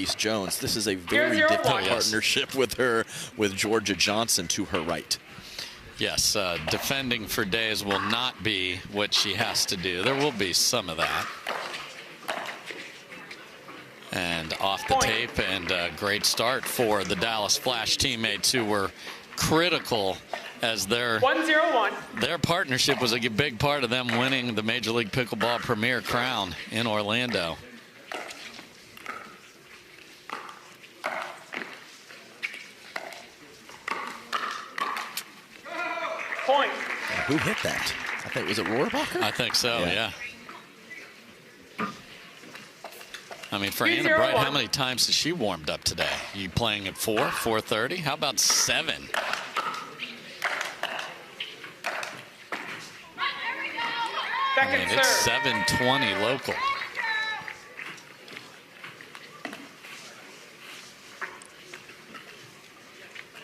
Elise Jones. This is a very different partnership with her, with Georgia Johnson to her right. Yes, defending for days will not be what she has to do. There will be some of that. And off the tape, and a great start for the Dallas Flash teammates who were critical as their partnership was a big part of them winning the Major League Pickleball Premier Crown in Orlando. Point. Who hit that? I think, was it Rohrabacher? I think so, yeah. I mean, for Anna Bright, how many times has she warmed up today? You playing at 4, 4:30? How about 7? I mean, it's 7:20 local.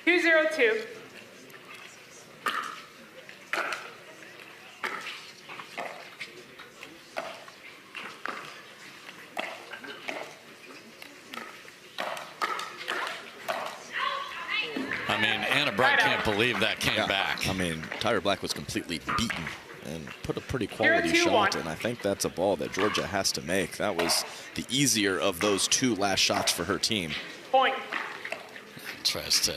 (202). I mean, Anna Bright can't believe that came back. I mean, Tyra Black was completely beaten and put a pretty quality shot, and I think that's a ball that Georgia has to make. That was the easier of those 2 last shots for her team. Point. Tries to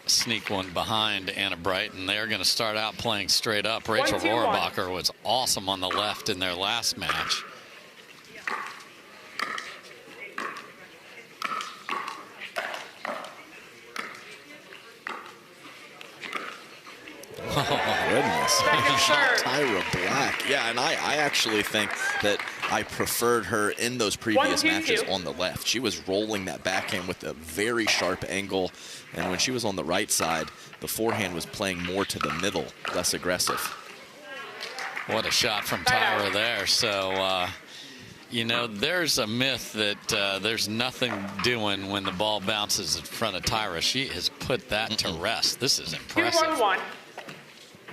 sneak one behind Anna Bright, and they're going to start out playing straight up. Rachel Rohrabacher was awesome on the left in their last match. Oh, goodness. Tyra Black. Yeah, and I actually think that I preferred her in those previous matches on the left. She was rolling that backhand with a very sharp angle, and when she was on the right side, the forehand was playing more to the middle, less aggressive. What a shot from Tyra there. So, you know, there's a myth that there's nothing doing when the ball bounces in front of Tyra. She has put that to rest. This is impressive. 2-1-1.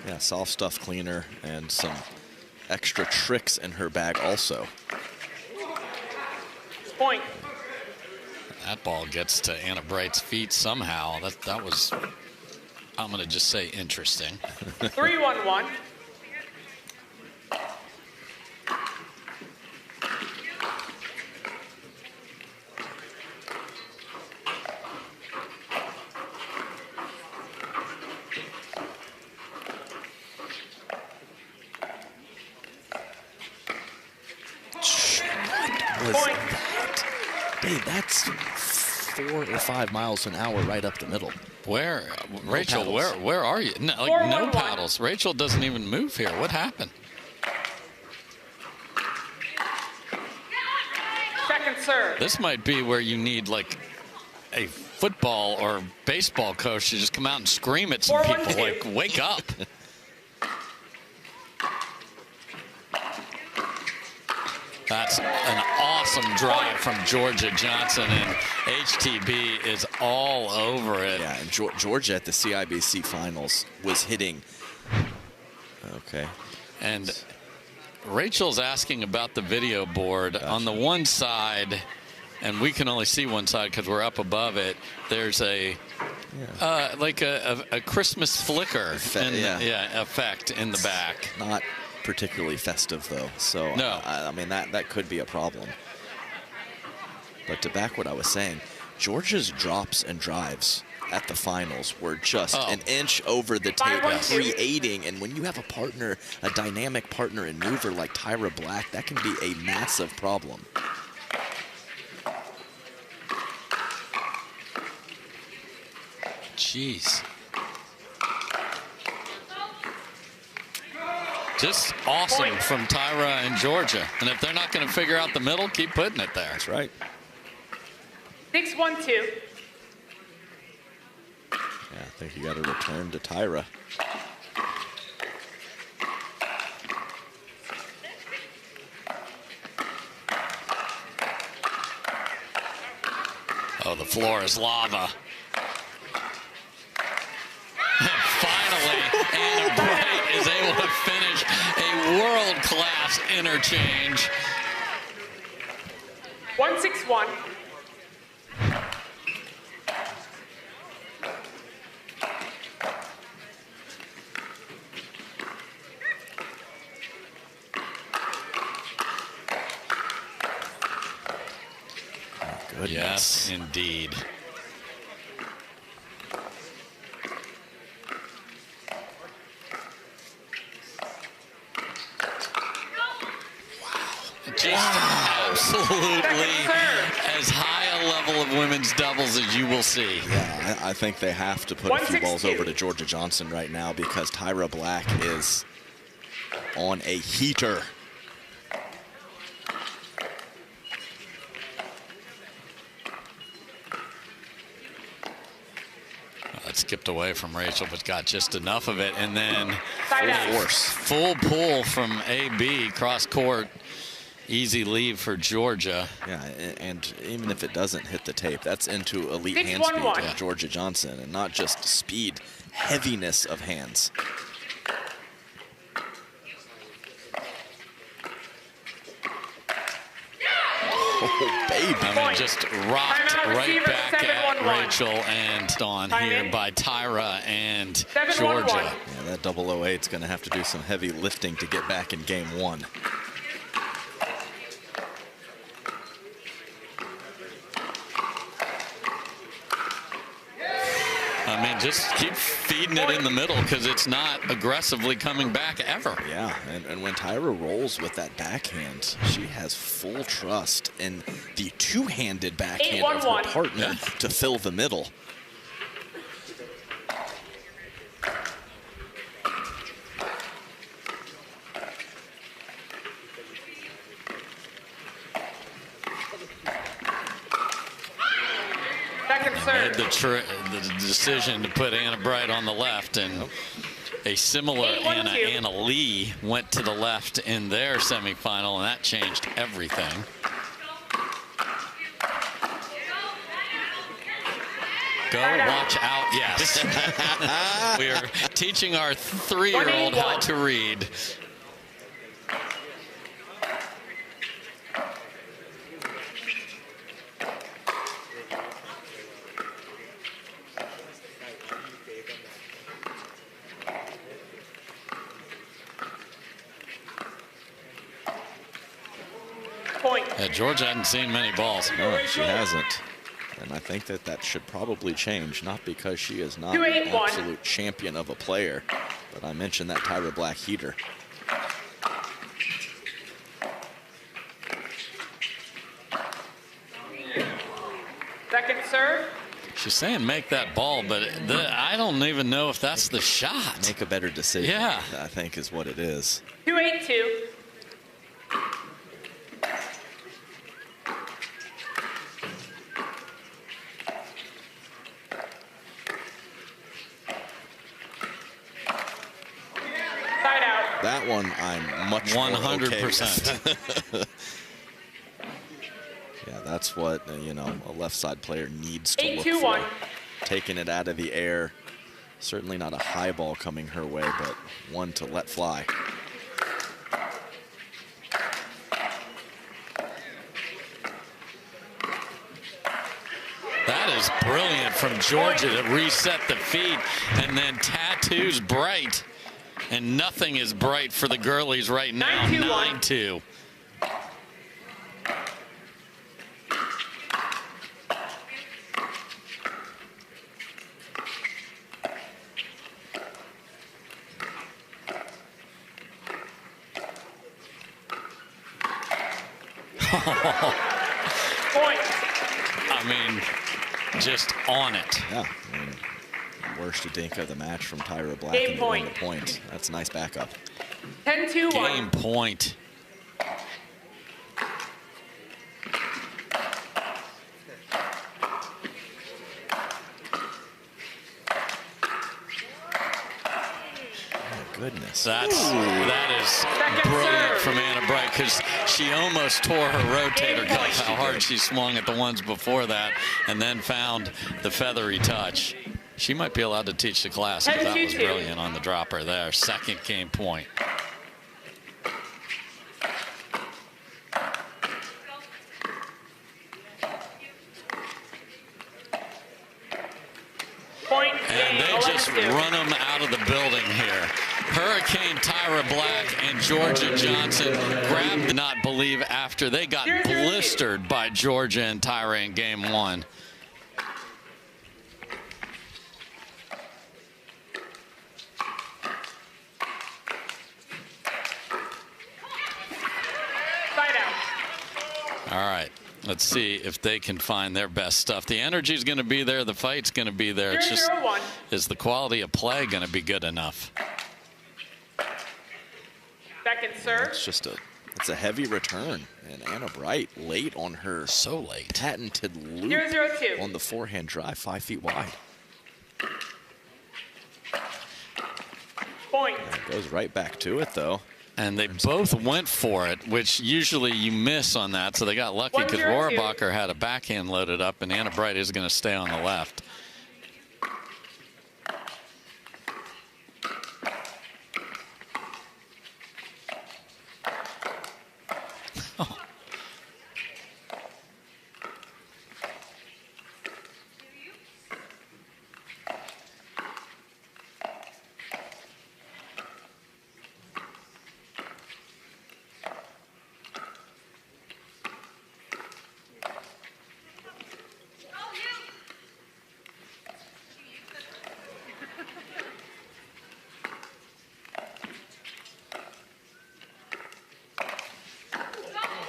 Yeah, soft stuff cleaner and some extra tricks in her bag also. Point. That ball gets to Anna Bright's feet somehow. That was, I'm going to just say, interesting. 3-1-1. Dave, that's 4 or 5 miles an hour right up the middle. Where, Rachel, where are you? No, like no paddles. Rachel doesn't even move here. What happened? Second serve. This might be where you need like a football or baseball coach to just come out and scream at some people, like, wake up. That's an awesome drive from Georgia Johnson, and HTB is all over it. Yeah, and Georgia at the CIBC finals was hitting. Okay. And Rachel's asking about the video board. Gotcha. On the one side, and we can only see one side because we're up above it, there's a like a Christmas flicker effect in the back. Not particularly festive though, so no. I mean that could be a problem. But to back what I was saying, Georgia's drops and drives at the finals were just an inch over the tape, creating, and when you have a partner, a dynamic partner and mover like Tyra Black, that can be a massive problem. Jeez. Just awesome from Tyra and Georgia. And if they're not going to figure out the middle, keep putting it there. That's right. 6-1-2. Yeah, I think you got to return to Tyra. Oh, the floor is lava. Finally, Anna Bright is able to finish a world-class interchange. 1-6-1. goodness. Yes, indeed. Just absolutely as high a level of women's doubles as you will see. Yeah, I think they have to put a few balls over to Georgia Johnson right now because Tyra Black is on a heater. That skipped away from Rachel, but got just enough of it. And then full pull from AB, cross court. Easy leave for Georgia. Yeah, and even if it doesn't hit the tape, that's into elite hand speed of Georgia Johnson, and not just speed, heaviness of hands. Oh, baby. I mean, just rocked right back at Rachel and on here by Tyra and Georgia. Yeah, that 008 is going to have to do some heavy lifting to get back in game one. I mean, just keep feeding it in the middle because it's not aggressively coming back ever. Yeah, and when Tyra rolls with that backhand, she has full trust in the two-handed backhand of her partner to fill the middle. Made the decision to put Anna Bright on the left, and a similar Anna Lee went to the left in their semifinal, and that changed everything. Go, watch out, yes. We are teaching our 3-year-old how to read. Yeah, Georgia hadn't seen many balls. No, she hasn't. And I think that should probably change, not because she is not an absolute champion of a player, but I mentioned that Tyra Black heater. Second serve. She's saying make that ball, but I don't even know if that's the shot. Make a better decision, yeah. I think is what it is. 2-8-2. That one I'm much 100%. Okay yeah, that's what a left side player needs to look for. Taking it out of the air. Certainly not a high ball coming her way, but one to let fly. That is brilliant from Georgia to reset the feed, and then tattoos Bright. And nothing is bright for the girlies right now. 9-2. I mean, just on it. Yeah. Worst dink of the match from Tyra Black and the point. That's a nice backup. 10-2-1. Game point. Goodness. That is brilliant from Anna Bright, because she almost tore her rotator cuff, how hard she swung at the ones before that, and then found the feathery touch. She might be allowed to teach the class, because that was brilliant on the dropper there. Second game point. And they just run them out of the building here. Hurricane Tyra Black and Georgia Johnson grabbed not believe after they got blistered by Georgia and Tyra in game 1. All right, let's see if they can find their best stuff. The energy's going to be there. The fight's going to be there. It's just, is the quality of play going to be good enough? Second serve. It's a heavy return, and Anna Bright late on her patented loop 0-0-2. on the forehand drive, 5 feet wide. Point. And it goes right back to it, though. And they both went for it, which usually you miss on that. So they got lucky because Rohrabacher had a backhand loaded up, and Anna Bright is going to stay on the left. Oh.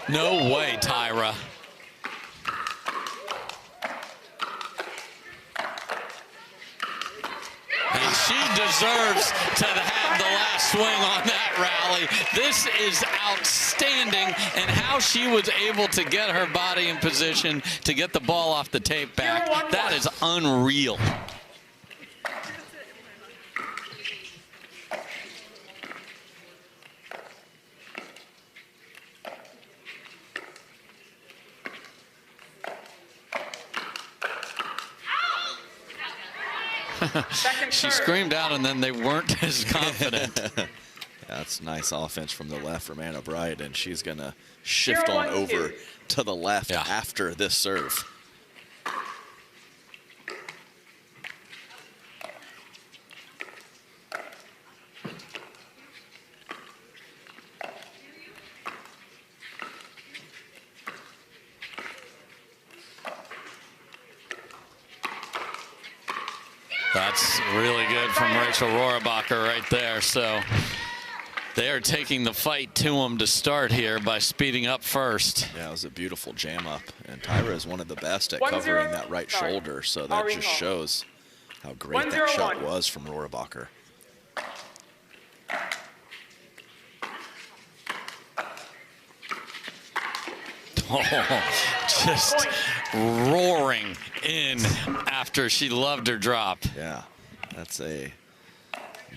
No way, Tyra. And she deserves to have the last swing on that rally. This is outstanding, and how she was able to get her body in position to get the ball off the tape back, that is unreal. She screamed out, and then they weren't as confident. That's nice offense from the left from Anna Bright, and she's going to shift on over to the left after this serve. That's really good from Rachel Rohrabacher right there. So they are taking the fight to them to start here by speeding up first. Yeah, it was a beautiful jam up. And Tyra is one of the best at covering that right shoulder. So that just shows how great that shot was from Rohrabacher. Oh, just roaring in after she loved her drop. Yeah, that's a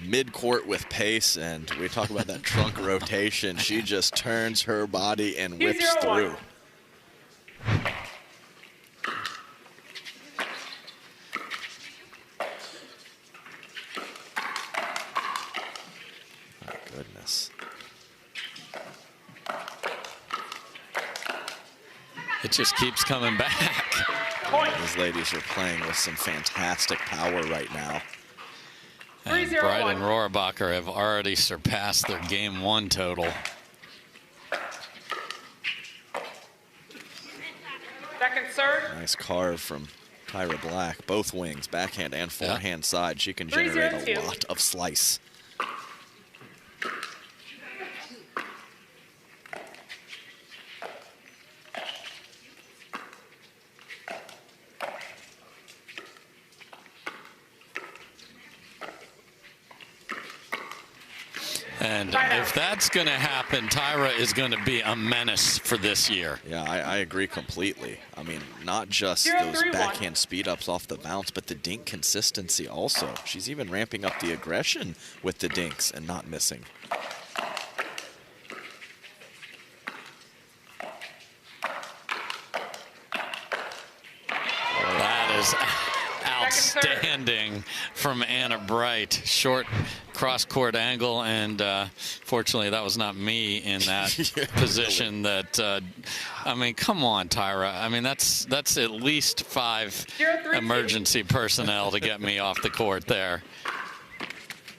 mid-court with pace, and we talk about that trunk rotation. She just turns her body and whips through. My goodness. It just keeps coming back. These ladies are playing with some fantastic power right now. And Bright and Rohrabacher have already surpassed their game 1 total. Second serve. Nice carve from Tyra Black. Both wings, backhand and forehand side. She can generate a lot of slice. And if that's going to happen, Tyra is going to be a menace for this year. Yeah, I agree completely. I mean, not just those backhand speed-ups off the bounce, but the dink consistency also. She's even ramping up the aggression with the dinks and not missing. That is outstanding from Anna Bright. Short cross-court angle, and fortunately that was not me in that position. That I mean, come on, Tyra. I mean, that's at least 5 emergency personnel to get me off the court there.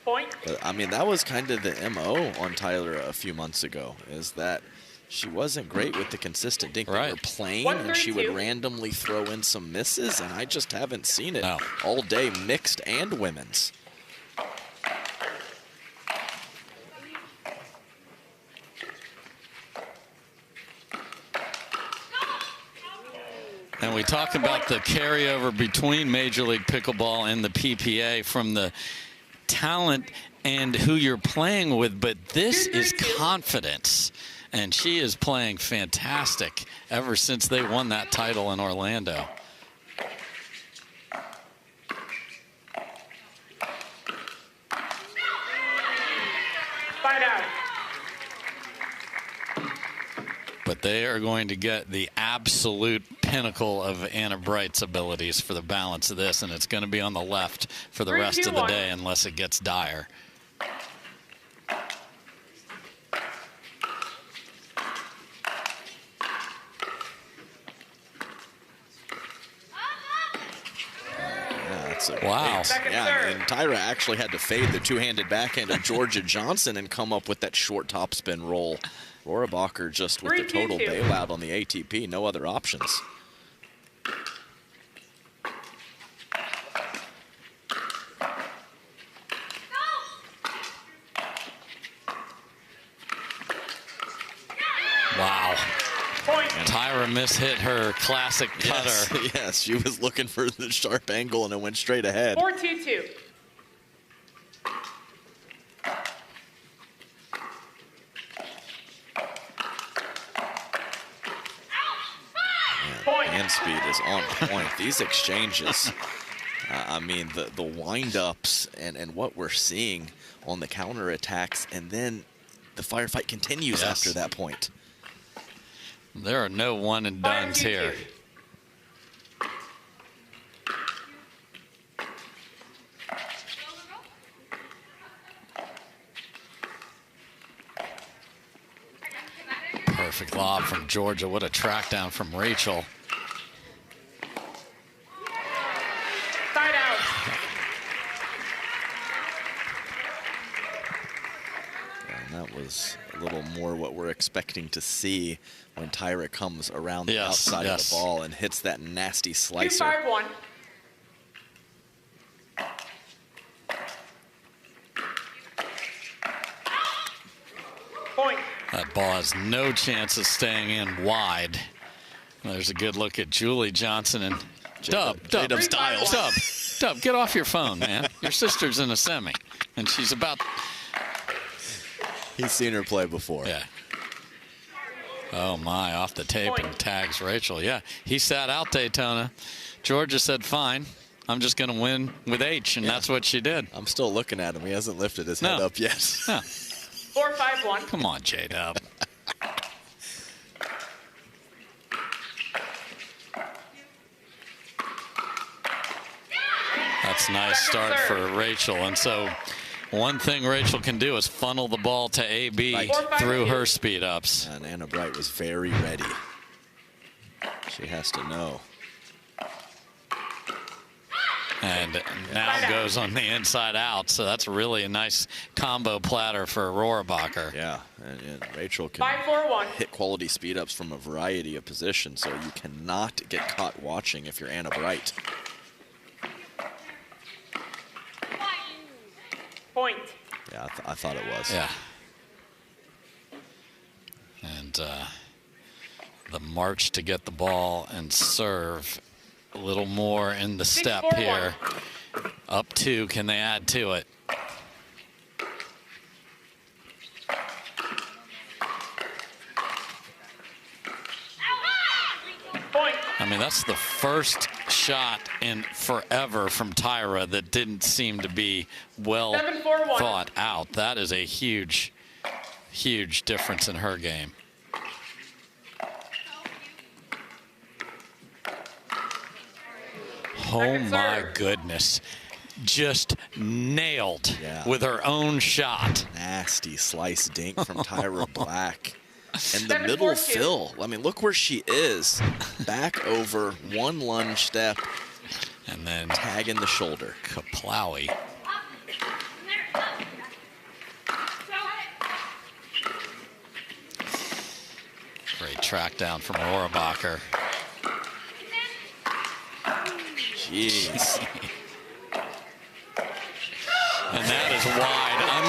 Point. But, I mean, that was kind of the MO on Tyler a few months ago, is that she wasn't great with the consistent dink. They were playing, and she would randomly throw in some misses, and I just haven't seen it all day, mixed and women's. And we talk about the carryover between Major League Pickleball and the PPA from the talent and who you're playing with, but this is confidence. And she is playing fantastic ever since they won that title in Orlando. Fight out. But they are going to get the absolute pinnacle of Anna Bright's abilities for the balance of this, and it's going to be on the left for the rest of the day unless it gets dire. Wow. Yeah, and Tyra actually had to fade the two-handed backhand of Georgia Johnson and come up with that short topspin roll. Rohrabacher just with the total bailout on the ATP, no other options. Wow. Tyra mishit her classic cutter. Yes, she was looking for the sharp angle and it went straight ahead. 4-2-2. Hand speed is on point. These exchanges, I mean, the wind-ups and what we're seeing on the counterattacks, and then the firefight continues after that point. There are no one-and-dones here. Perfect lob from Georgia. What a track down from Rachel. Side out. And that was a little more what we're expecting to see when Tyra comes around the outside of the ball and hits that nasty slicer. 2-5-1. Point. That ball has no chance of staying in wide. There's a good look at Julie Johnson and Dub Styles. Dub, get off your phone, man. Your sister's in a semi, and she's about... He's seen her play before. Yeah. Oh, my, off the tape and tags Rachel. Yeah, he sat out Daytona. Georgia said, fine, I'm just going to win with H, and that's what she did. I'm still looking at him. He hasn't lifted his head up yet. No. 4-5-1. Come on, J-Dub. That's a nice start for Rachel. And so one thing Rachel can do is funnel the ball to AB through her speed ups. And Anna Bright was very ready. She has to know. And now goes on the inside out. So that's really a nice combo platter for Rohrabacher. Yeah, and Rachel can hit quality speed ups from a variety of positions, so you cannot get caught watching if you're Anna Bright. Point. Yeah, I thought it was. Yeah. And the march to get the ball and serve. A little more in the step here. Up two, can they add to it? I mean, that's the first shot in forever from Tyra that didn't seem to be well thought out. That is a huge, huge difference in her game. Oh, my goodness. Just nailed with her own shot. Nasty slice dink from Tyra Black. And the middle fill. I mean, look where she is. Back over, one lunge step. And then tag in the shoulder. Kaplowy. Great track down from Rohrabacher. Jeez. And that is wide. I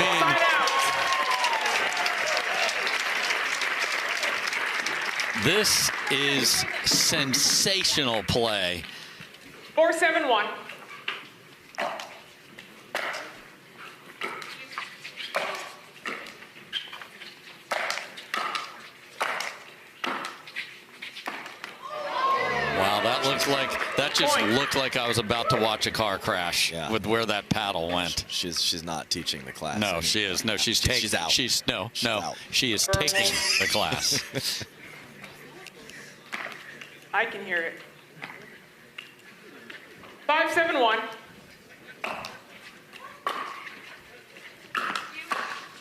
mean, this is sensational play. 4-7-1. That just looked like I was about to watch a car crash with where that paddle went. She's not teaching the class. No, she is. No, she's taking. She's out. She's out. She is taking the class. I can hear it. 5-7-1.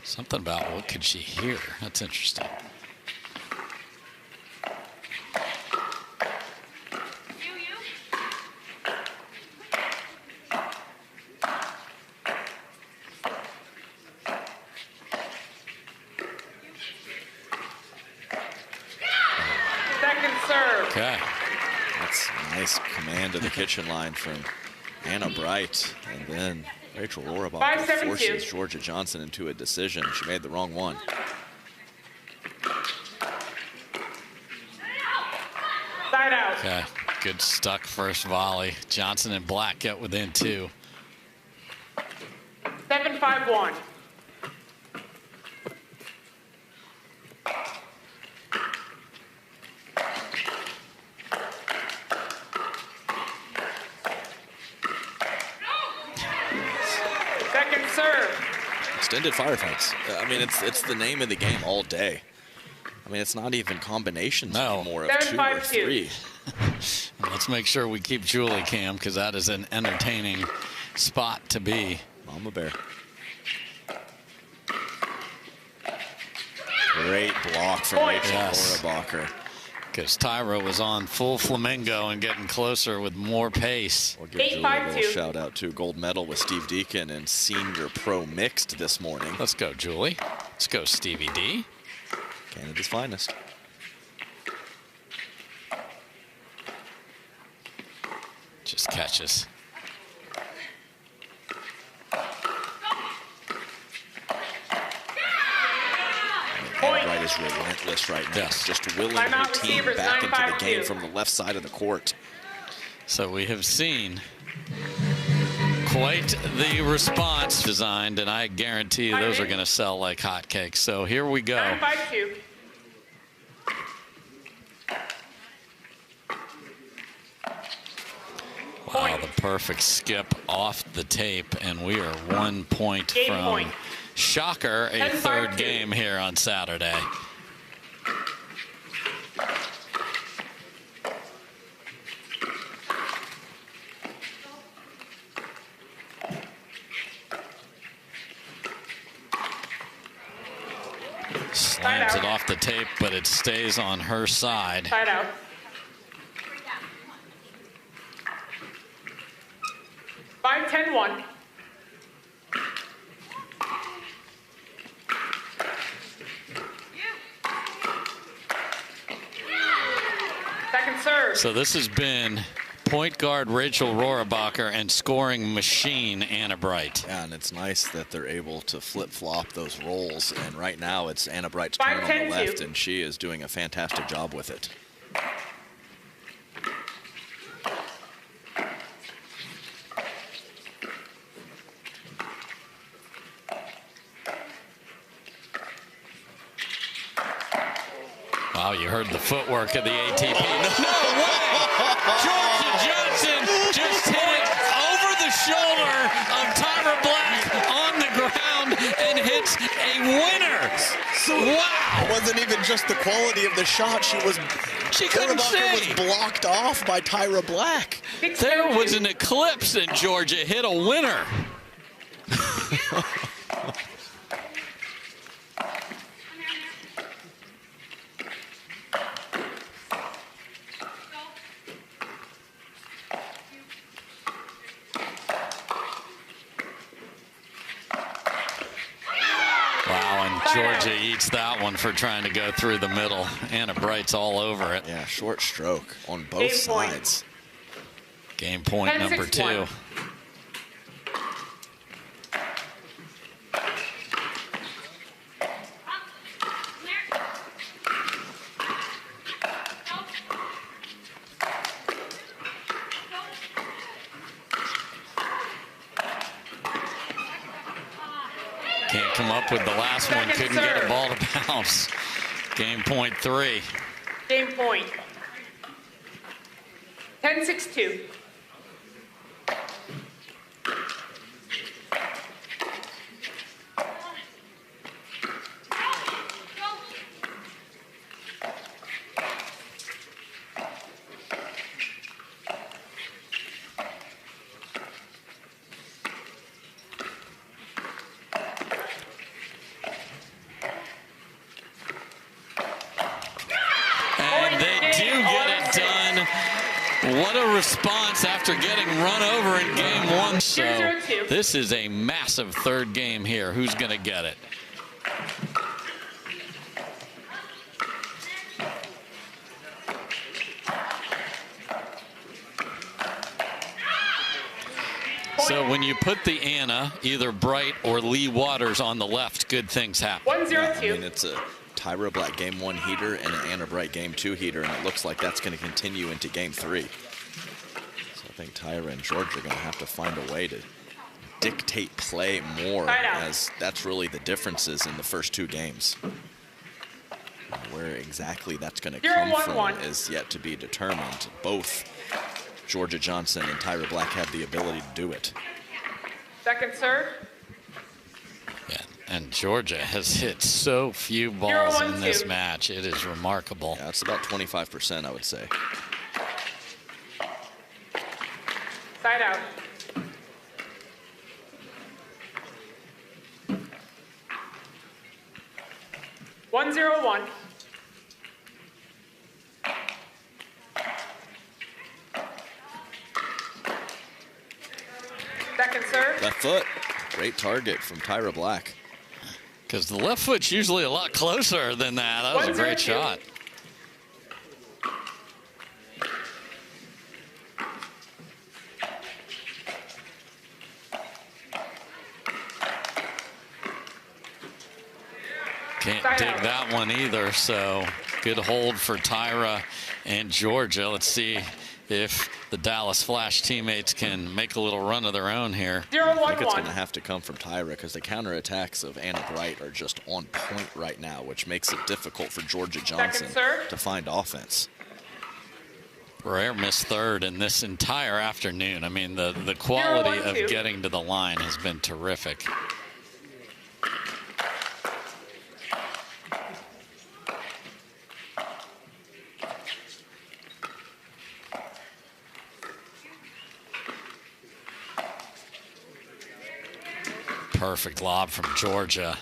Something about what could she hear? That's interesting. Okay. That's a nice command of the kitchen line from Anna Bright. And then Rachel Rohrabacher forces Georgia Johnson into a decision. She made the wrong one. Side out. Okay. Good stuck first volley. Johnson and Black get within 2. 7-5-1. Extended firefights. I mean, it's the name of the game all day. I mean, it's not even combinations anymore of 2 or 3. Let's make sure we keep Julie, Cam, because that is an entertaining spot to be. Mama Bear. Great block from Rachel Rohrabacher. Because Tyra was on full flamingo and getting closer with more pace. We'll give Julie a little shout out to gold medal with Steve Deacon and senior pro mixed this morning. Let's go, Julie. Let's go, Stevie D. Canada's finest. Just catches. Bright is relentless right now. Just willing her team back into the game from the left side of the court. So we have seen quite the response designed, and I guarantee you those are going to sell like hotcakes. So here we go. 9-5-2. Wow, the perfect skip off the tape, and we are 1 point from shocker, a third game here on Saturday. Slams it off the tape, but it stays on her side. Side out. 5-10-1. Second serve. So this has been point guard Rachel Rohrabacher and scoring machine Anna Bright. Yeah, and it's nice that they're able to flip-flop those roles. And right now it's Anna Bright's turn on the left, and she is doing a fantastic job with it. Wow, you heard the footwork of the ATP. No way! Georgia Johnson just hit it over the shoulder of Tyra Black on the ground and hits a winner. Wow! It wasn't even just the quality of the shot. She couldn't see. Was blocked off by Tyra Black. There was an eclipse and Georgia hit a winner. Georgia eats that one for trying to go through the middle. Anna Bright's all over it. Yeah, short stroke on both sides. Game point number 2. Can't come up with the last one. Couldn't get a ball to bounce. Game point 3. Game point. 10-6-2. What a response after getting run over in game 1. So this is a massive third game here. Who's going to get it? So when you put the Anna, either Bright or Lee Waters on the left, good things happen. 1-0-2. Yeah, I mean, it's a Tyra Black game 1 heater and an Anna Bright game 2 heater, and it looks like that's going to continue into game 3. So I think Tyra and George are going to have to find a way to dictate play more, as that's really the differences in the first 2 games. Where exactly that's going to come from is yet to be determined. Both Georgia Johnson and Tyra Black have the ability to do it. Second serve. Yeah, and Georgia has hit so few balls in this match. It is remarkable. Yeah, it's about 25%, I would say. Side out. One zero one. Second serve. Left foot. Great target from Tyra Black. Because the left foot's usually a lot closer than that. That was a great shot. Can't dig that one either, so good hold for Tyra and Georgia. Let's see if the Dallas Flash teammates can make a little run of their own here. I think it's going to have to come from Tyra, because the counterattacks of Anna Bright are just on point right now, which makes it difficult for Georgia Johnson to find offense. Rare missed third in this entire afternoon. I mean, the quality of getting to the line has been terrific. Perfect lob from Georgia.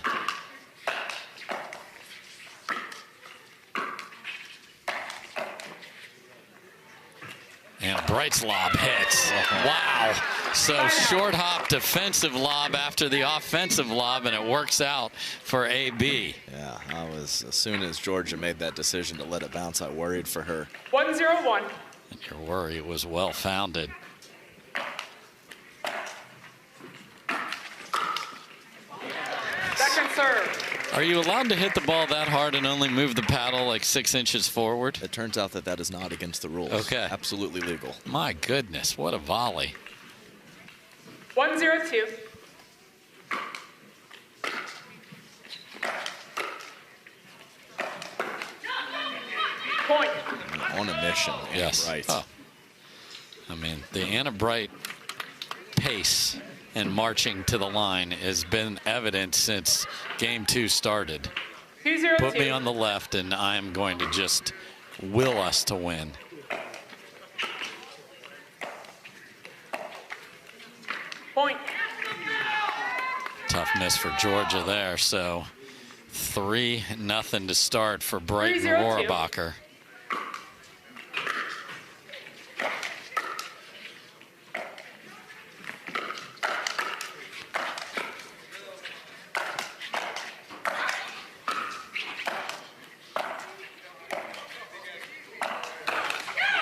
And Bright's lob hits. Wow. So short hop defensive lob after the offensive lob, and it works out for AB. Yeah, as soon as Georgia made that decision to let it bounce, I worried for her. 1-0-1. And your worry was well founded. Second serve. Are you allowed to hit the ball that hard and only move the paddle like 6 inches forward? It turns out that is not against the rules. Okay. Absolutely legal. My goodness, what a volley. 1-0-2. Point. On a mission. Yes. Right. Oh. I mean, the Anna Bright pace and marching to the line has been evident since game 2 started. 2-0-2. Put me on the left, and I'm going to just will us to win. Point. Tough miss for Georgia there. So 3-0 to start for Bright and Rohrabacher.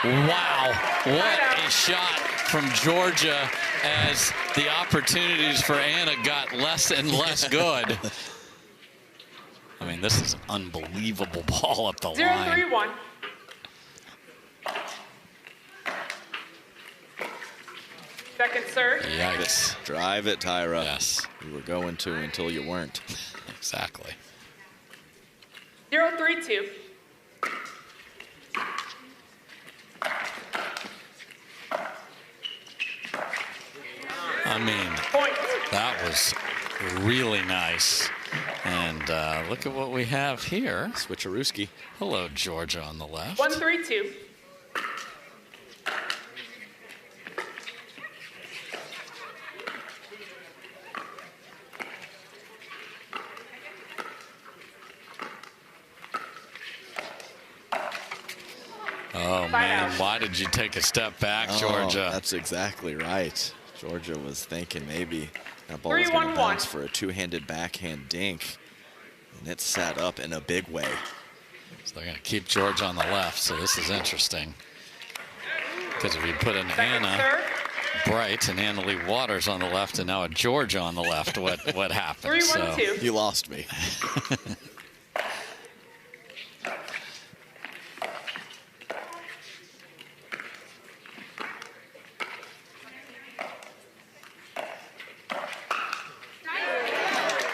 Wow, what a shot from Georgia as the opportunities for Anna got less and less good. I mean, this is an unbelievable ball up the line. 0-3-1. Second serve. Yikes. Drive it, Tyra. Yes. You were going to until you weren't. Exactly. 0-3-2. I mean, Point. that was really nice. And look at what we have here. Switcherooski. Hello, Georgia on the left. 1-3-2. Oh, man, why did you take a step back, Georgia? That's exactly right. Georgia was thinking maybe that ball was going to bounce for a two-handed backhand dink, and it sat up in a big way. So they're going to keep Georgia on the left, so this is interesting. Because if you put an Anna Bright and Anna Lee Waters on the left and now a Georgia on the left, what happens? 3-1-2. You lost me.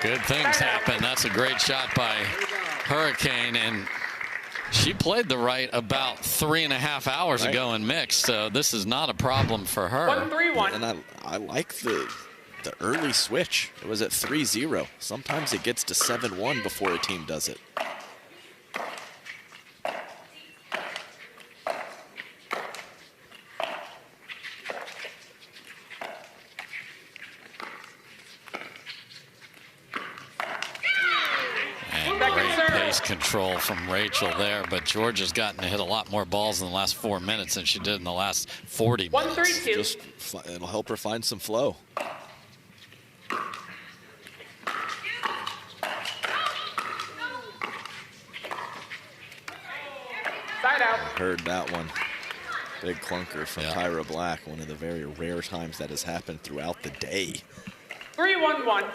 Good things happen. That's a great shot by Hurricane, and she played the right about 3.5 hours ago in mixed, so this is not a problem for her. 1-3-1. And I like the early switch. It was at 3-0. Sometimes it gets to 7-1 before a team does it. Control from Rachel there, but Georgia's gotten to hit a lot more balls in the last 4 minutes than she did in the last 40 minutes. 1-3-2. Just it'll help her find some flow. Side out. I heard that one. Big clunker from Tyra Black. One of the very rare times that has happened throughout the day. 3-1-1.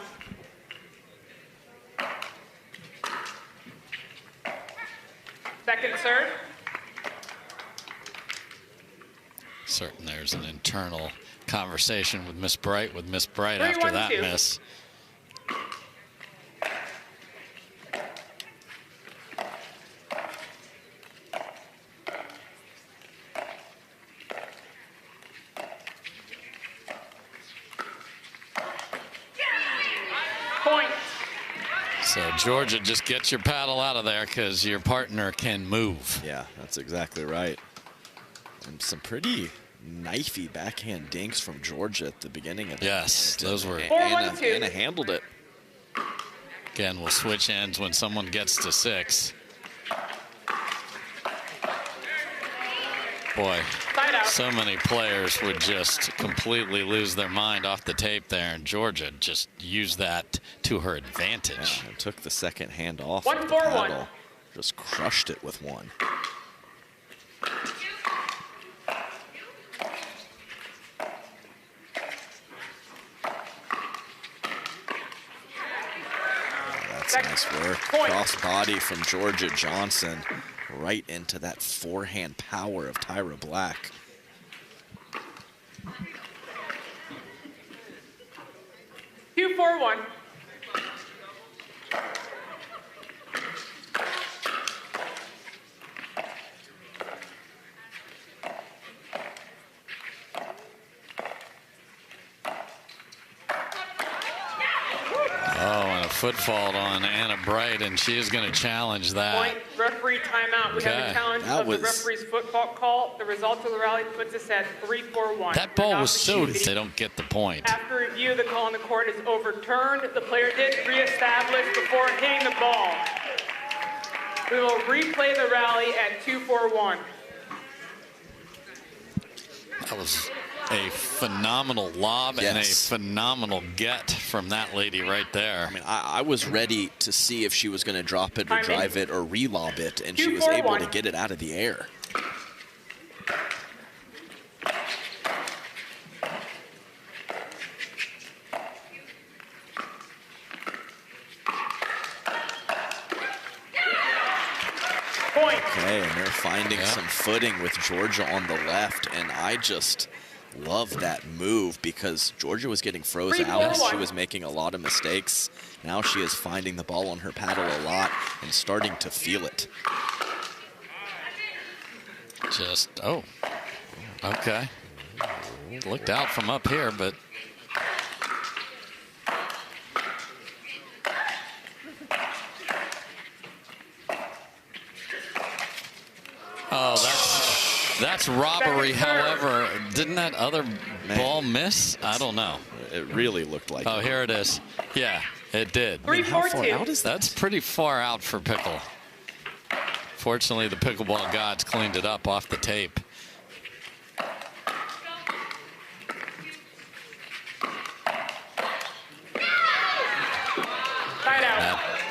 Second serve. Certain there's an internal conversation with Miss Bright after that miss. Point. So Georgia, just get your paddle out of there because your partner can move. Yeah, that's exactly right. And some pretty knifey backhand dinks from Georgia at the beginning of the Yes, those were. Anna handled it. Again, we'll switch ends when someone gets to 6. Boy, so many players would just completely lose their mind off the tape there, and Georgia just used that to her advantage. Yeah, and took the second hand off. 1-4-1. Just crushed it with one. That's nice work. Cross body from Georgia Johnson. Right into that forehand power of Tyra Black. Two, 4-1. Foot fault on Anna Bright, and she is going to challenge that. Point, referee timeout. We have a challenge of the referee's foot fault call. The result of the rally puts us at 3-4-1. That ball was so they don't get the point. After review, the call on the court is overturned. The player did reestablish before hitting the ball. We will replay the rally at 2-4-1. That was a phenomenal lob and a phenomenal get from that lady right there. I mean, I was ready to see if she was going to drop it or drive it or re-lob it, and she was able to get it out of the air. Okay, and they're finding some footing with Georgia on the left, and I just love that move because Georgia was getting froze out. She was making a lot of mistakes. Now she is finding the ball on her paddle a lot and starting to feel it. Just, okay. Looked out from up here, but that's robbery. However, didn't that other ball miss? I don't know. It really looked like it. Here it is. Yeah, it did. 3-4-2. How far out is that? That's pretty far out for Pickle. Fortunately, the pickleball gods cleaned it up off the tape.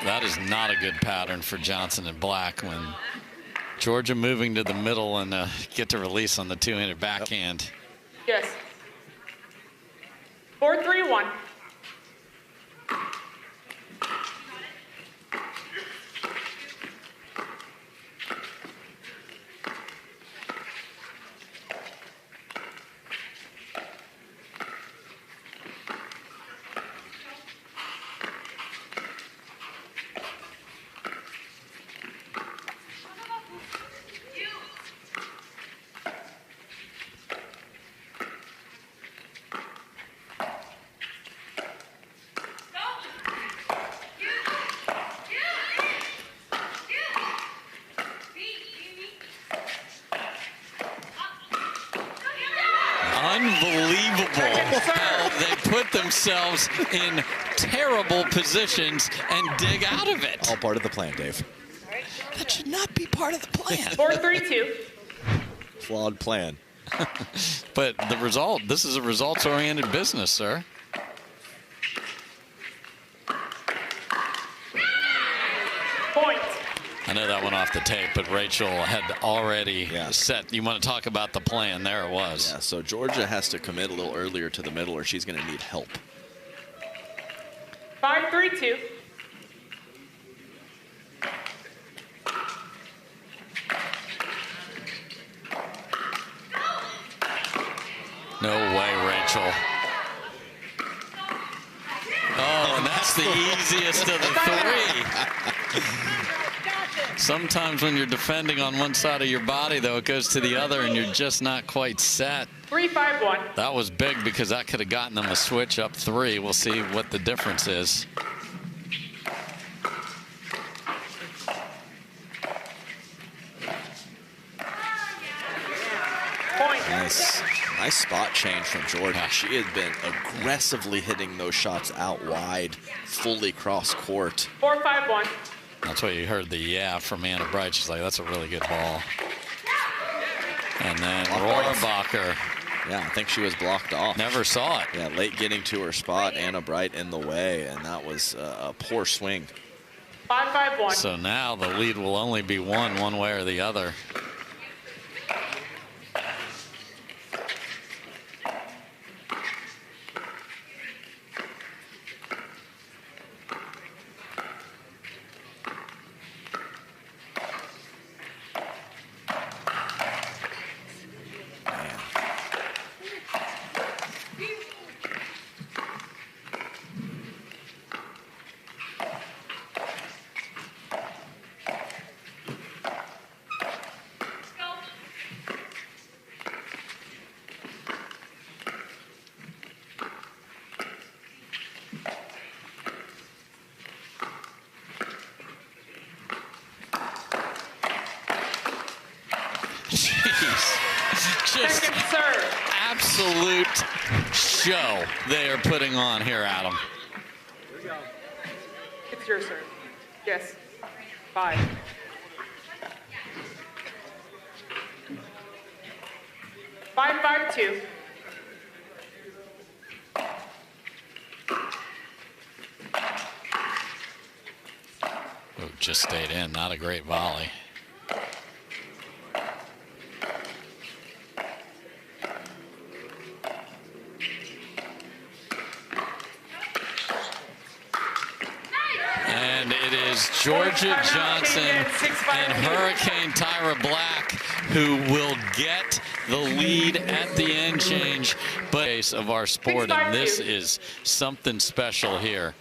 That is not a good pattern for Johnson and Black when Georgia moving to the middle and get to release on the two-handed backhand. Yes. 4-3-1. Unbelievable how they put themselves in terrible positions and dig out of it. all part of the plan, Dave. That should not be part of the plan. 4-3-2. Flawed plan. But the result, this is a results-oriented business, sir. Point. I know that went off the tape, but Rachel had already set. You want to talk about the plan? There it was. Yeah, so Georgia has to commit a little earlier to the middle or she's going to need help. 5-3-2. No way, Rachel. Oh, and that's the easiest of the three. Sometimes when you're defending on one side of your body, though, it goes to the other, and you're just not quite set. 3-5-1. That was big because that could have gotten them a switch up three. We'll see what the difference is. Point. Nice spot change from Georgia. She had been aggressively hitting those shots out wide, fully cross court. 4-5-1. That's what you heard the from Anna Bright. She's like, that's a really good ball. And then Rohrabacher. Yeah, I think she was blocked off. Never saw it. Yeah, late getting to her spot. Anna Bright in the way, and that was a poor swing. 5-5-1. So now the lead will only be one way or the other. Just absolute show they are putting on here, Adam. It's your serve. Yes. 5. Five, 5-2. Oh, just stayed in. Not a great volley. is Georgia Johnson and Hurricane Tyra Black, who will get the lead at the end change, but of our sport, and this is something special here.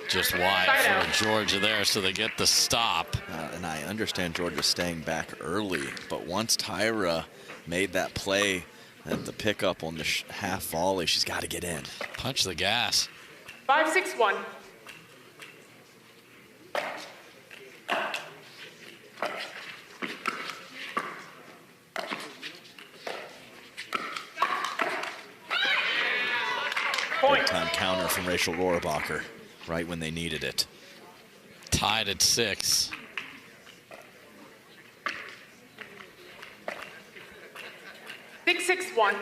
Just wide for Georgia there, so they get the stop. And I understand Georgia staying back early, but once Tyra made that play at the pickup on the half volley, she's got to get in. Punch the gas. 5-6-1. Big time counter from Rachel Rohrabacher, right when they needed it. Tied at 6. Six, 6-1.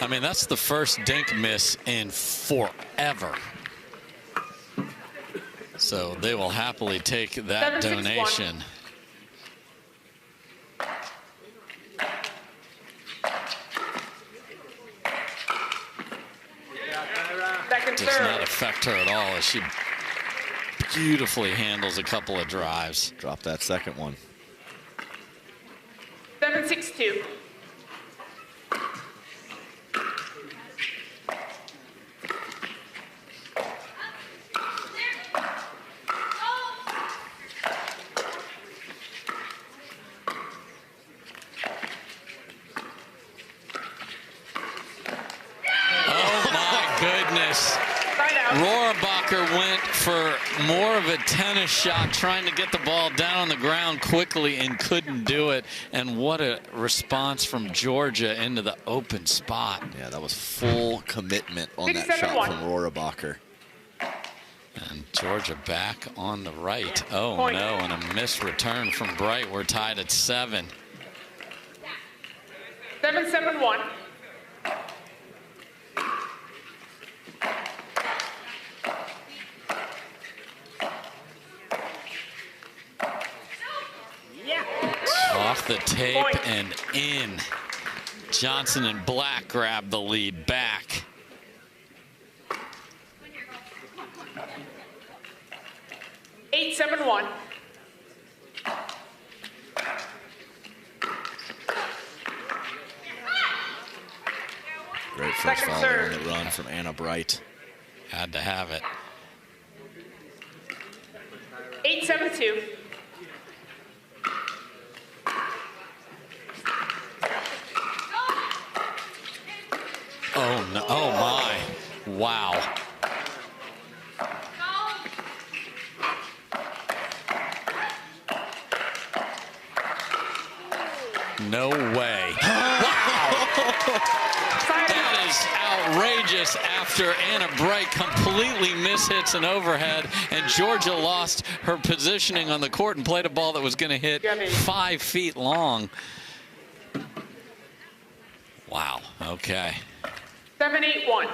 I mean, that's the first dink miss in forever. So they will happily take that donation. Does not affect her at all as she beautifully handles a couple of drives. Drop that second one. 7-6-2. Rohrabacher went for more of a tennis shot, trying to get the ball down on the ground quickly and couldn't do it. And what a response from Georgia into the open spot. Yeah, that was full commitment on that shot from Rohrabacher. And Georgia back on the right. Oh, no, and a missed return from Bright. We're tied at 7. 7-7-1. Off the tape and in. Johnson and Black grab the lead back. Eight, 7-1. Great first volley on the run from Anna Bright. Had to have it. 8-7-2. Oh, no. Oh, my. Wow. No way. Wow. That is outrageous after Anna Bright completely mishits an overhead, and Georgia lost her positioning on the court and played a ball that was going to hit 5 feet long. Wow. Okay. 7-8-1.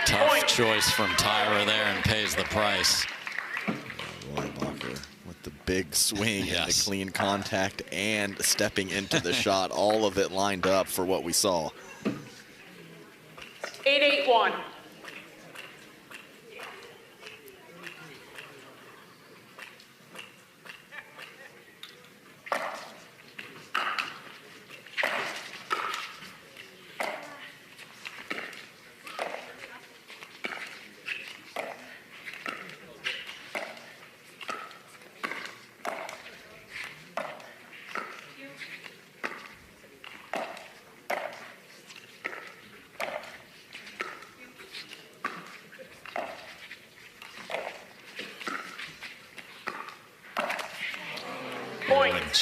Tough choice from Tyra there and pays the price. Rohrabacher with the big swing and the clean contact and stepping into the shot. All of it lined up for what we saw. 8-8-1.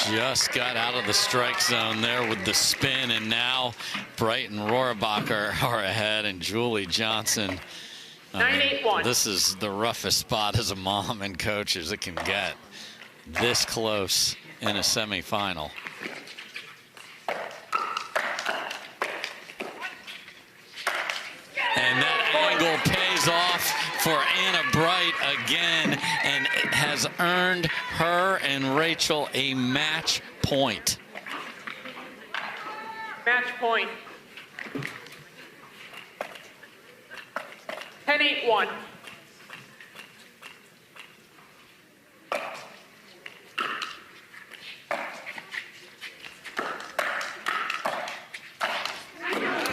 Just got out of the strike zone there with the spin, and now Bright and Rohrabacher are ahead, and Julie Johnson. 9-8-1. This is the roughest spot as a mom and coach as it can get. This close in a semifinal. And that angle pays off for Anna Bright again, and it has earned her and Rachel a match point. Match point. 10-8-1.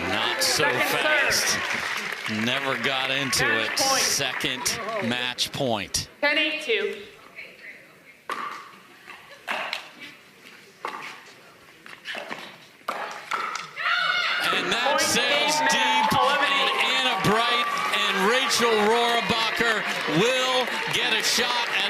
Not so fast. Never got into it. Second match point. 10-8-2. And that sails deep, and Anna Bright and Rachel Rohrabacher will get a shot